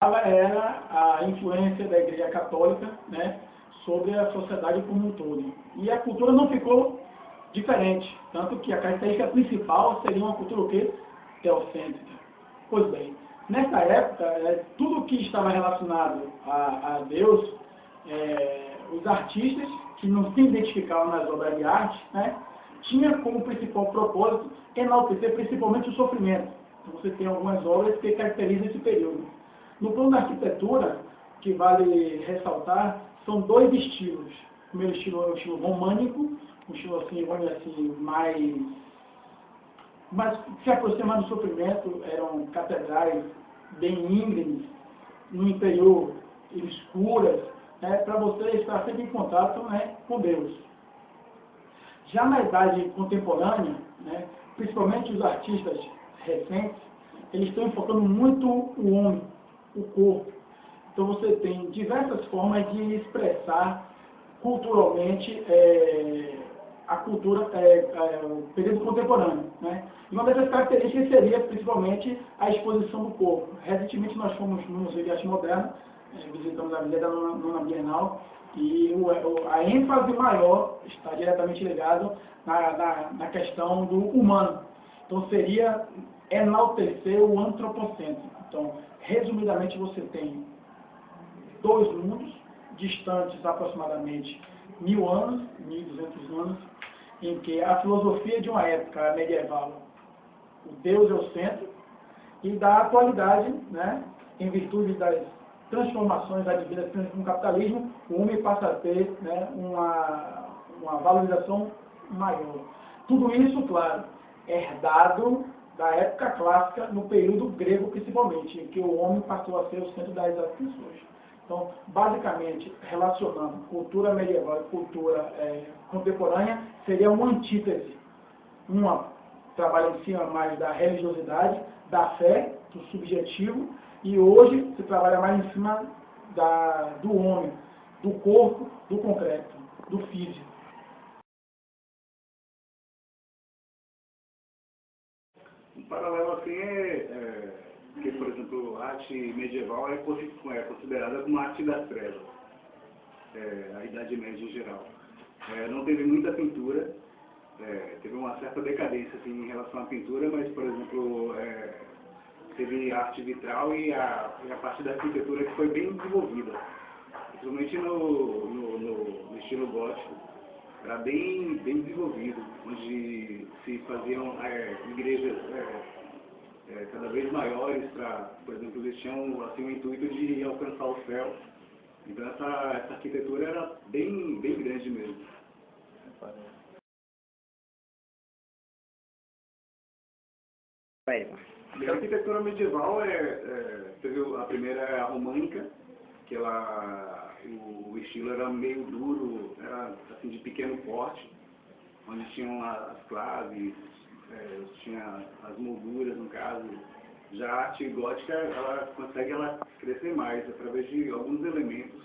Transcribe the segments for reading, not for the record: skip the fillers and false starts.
era a influência da Igreja Católica, né, sobre a sociedade como um todo. E a cultura não ficou diferente, tanto que a característica principal seria uma cultura o quê? Teocêntrica. Pois bem, nessa época, tudo que estava relacionado a Deus, os artistas que não se identificavam nas obras de arte, né, tinha como principal propósito enaltecer principalmente o sofrimento. Então você tem algumas obras que caracterizam esse período. No plano da arquitetura, que vale ressaltar, são dois estilos. O primeiro estilo é o estilo românico, um estilo assim, vamos dizer assim, mais se aproximando do sofrimento. Eram catedrais bem íngremes, no interior, escuras, né, para você estar sempre em contato, né, com Deus. Já na idade contemporânea, né, principalmente os artistas recentes, eles estão enfocando muito o homem, o corpo. Então você tem diversas formas de expressar culturalmente a cultura, o período contemporâneo, né? E uma dessas características seria principalmente a exposição do corpo. Recentemente nós fomos no Museu de Arte Moderna, visitamos a Vila da Nona Bienal, e a ênfase maior está diretamente ligada na questão do humano. Então seria enaltecer o antropocêntrico. Então, resumidamente, você tem dois mundos, distantes aproximadamente 1000 anos, 1200 anos, em que a filosofia de uma época medieval, o Deus é o centro, e da atualidade, né, em virtude das transformações advindas com o capitalismo, o homem passa a ter, né, uma valorização maior. Tudo isso, claro, herdado da época clássica, no período grego principalmente, em que o homem passou a ser o centro das atenções. Então, basicamente, relacionando cultura medieval e cultura contemporânea, seria uma antítese. Uma trabalha em cima mais da religiosidade, da fé, do subjetivo, e hoje se trabalha mais em cima do homem, do corpo, do concreto, do físico. Um paralelo assim que, por exemplo, a arte medieval é considerada como a arte das trevas, a Idade Média em geral. Não teve muita pintura, teve uma certa decadência assim, em relação à pintura, mas, por exemplo, teve a arte vitral e a parte da arquitetura que foi bem desenvolvida, principalmente no estilo gótico. Era bem desenvolvido, onde se faziam igrejas cada vez maiores, por exemplo, eles tinham assim, o intuito de alcançar o céu. Então essa arquitetura era bem grande mesmo. E a arquitetura medieval teve a primeira é a românica, que o estilo era meio duro, era assim, de pequeno porte, onde tinham as claves, tinha as molduras no caso. Já a arte gótica, ela consegue crescer mais através de alguns elementos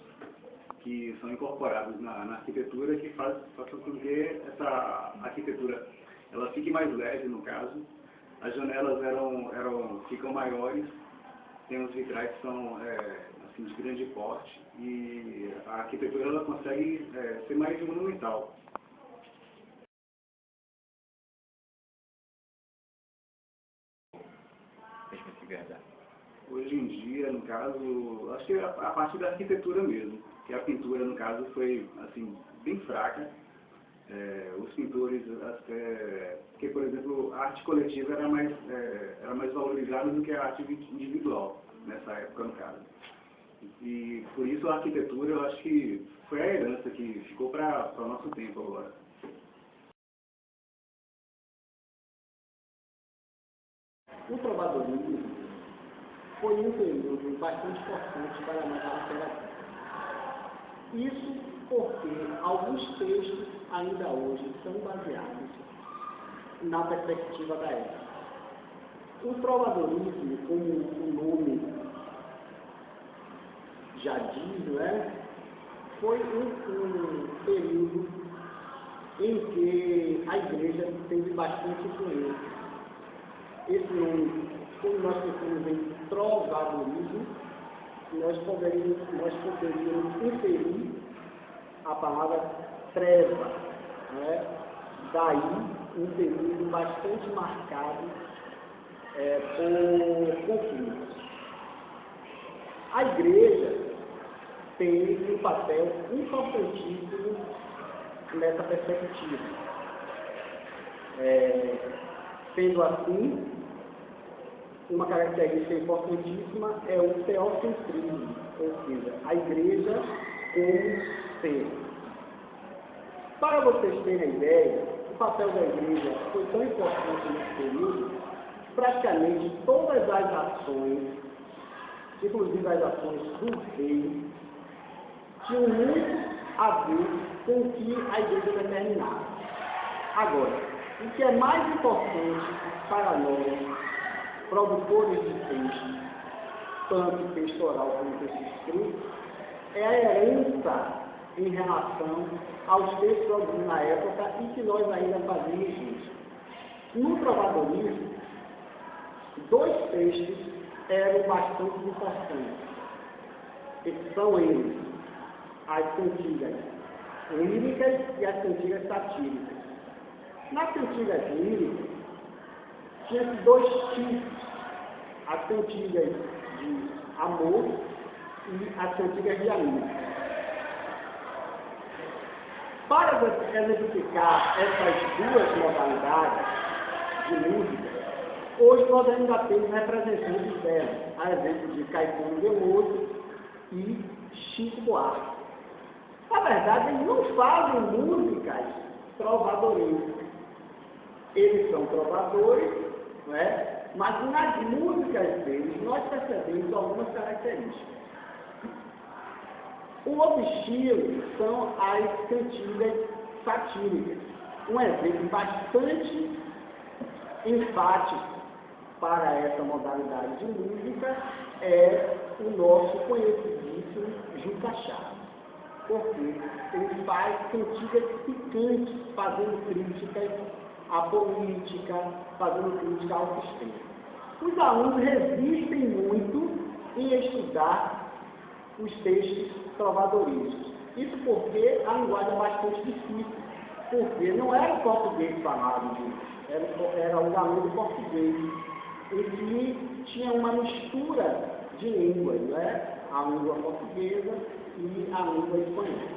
que são incorporados na arquitetura, que faz com que essa arquitetura ela fique mais leve no caso. As janelas ficam maiores, tem os vitrais que são assim, de grande porte, e a arquitetura ela consegue ser mais monumental. Hoje em dia, no caso, acho que é a parte da arquitetura mesmo, que a pintura, no caso, foi assim, bem fraca. Os pintores, porque, por exemplo, a arte coletiva era mais valorizada do que a arte individual, nessa época, no caso. E por isso a arquitetura, eu acho que foi a herança que ficou para o nosso tempo agora. O trovadorismo foi um período bastante importante para a nossa literatura. Isso porque alguns textos ainda hoje são baseados na perspectiva da época. O trovadorismo, como o nome já diz, foi um período em que a igreja teve bastante influência. Esse nome, como nós pensamos em trovadorismo, nós poderíamos inserir a palavra treva, né? Daí um período bastante marcado por conflitos. A igreja tem um papel importantíssimo nessa perspectiva. Sendo assim, uma característica importantíssima é o teocentrismo, ou seja, a igreja como ser. Para vocês terem ideia, o papel da igreja foi tão importante nesse período, praticamente todas as ações, inclusive as ações do rei, tinham muito a ver com o que a igreja determinava. Agora, o que é mais importante para nós, produtores de texto, tanto texto oral como texto escrito, é a herança em relação aos textos produzidos na época e que nós ainda fazemos isso. No trovadorismo, 2 textos eram bastante importantes. São eles as cantigas líricas e as cantigas satíricas. Nas cantigas líricas, tinha 2 tipos: as cantigas de amor e as cantigas de amor. Para exemplificar essas 2 modalidades de música, hoje nós ainda temos representantes delas, a exemplo de Caetano Veloso e Chico Buarque. Na verdade, eles não fazem músicas trovadorescas. Eles são trovadores, não é? Mas nas músicas deles nós percebemos algumas características. O outro estilo são as cantigas satíricas. Um exemplo bastante enfático para essa modalidade de música é o nosso conhecidíssimo Juca Chaves. Porque ele faz cantigas picantes, fazendo críticas à política, fazendo crítica ao sistema. Os alunos resistem muito em estudar os textos trovadorescos. Isso porque a linguagem é bastante difícil, porque não era o português falado, era o aluno português, em que tinha uma mistura de línguas, né? A língua portuguesa e a língua espanhola.